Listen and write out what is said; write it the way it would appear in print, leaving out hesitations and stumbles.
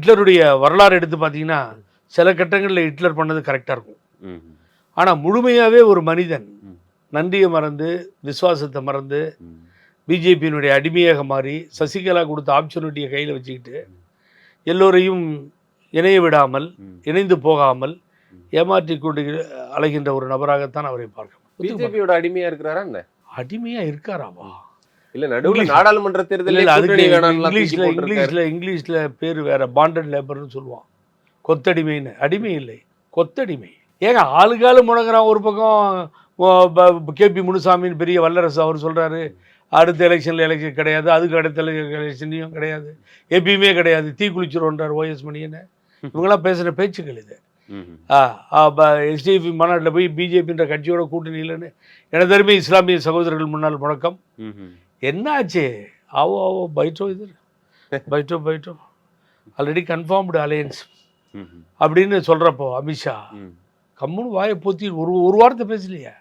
ஹிட்லருடைய வரலாறு எடுத்து பார்த்தீங்கன்னா சில கட்டங்களில் ஹிட்லர் பண்ணது கரெக்டாக இருக்கும். ஆனால் முழுமையாகவே ஒரு மனிதன் நன்றியை மறந்து விசுவாசத்தை மறந்து பிஜேபியினுடைய அடிமையாக மாறி சசிகலா கொடுத்த ஆப்பர்ச்சுனிட்டியை கையில் வச்சுக்கிட்டு எல்லோரையும் இணைய விடாமல் இணைந்து போகாமல் ஏமாற்றி கொண்டு அலைகின்ற ஒரு நபராகத்தான் அவரை பார்க்கணும். பிஜேபியோட அடிமையா இருக்கிறாரா என்ன? அடிமையா இருக்காராவா? இல்ல நடுவில் நாடாளுமன்ற தேர்தலில் இங்கிலீஷ்ல பேரு வேற, பாண்டட் லேபர்னு சொல்லுவான். கொத்தடிமைன்னு. அடிமை இல்லை, கொத்தடிமை. ஏங்க ஆளுகாலு முடங்குறான். ஒரு பக்கம் கேபி முனுசாமின்னு பெரிய வல்லரசு அவர் சொல்றாரு அடுத்த எலெக்ஷன் கிடையாது, அதுக்கு அடுத்த எலெக்ஷன்லையும் கிடையாது, எப்பயுமே கிடையாது, தீ குளிச்சிருன்றார் ஓஎஸ் மணியன்னு. இவங்களாம் பேசுகிற பேச்சுக்கள் இது. எஸ்டிஎஃபி மாநாட்டில் போய் பிஜேபின்ற கட்சியோட கூட்டணி இல்லைன்னு எனது அருமை இஸ்லாமிய சகோதரர்கள் முன்னால் முழக்கம். என்னாச்சு? ஆவோ பைட்டோ இது பைட்டோ ஆல்ரெடி கன்ஃபார்ம்டு அலையன்ஸ் அப்படின்னு சொல்கிறப்போ அமித்ஷா கம்முன்னு வாயை போத்தி ஒரு வாரத்தை பேசலையா?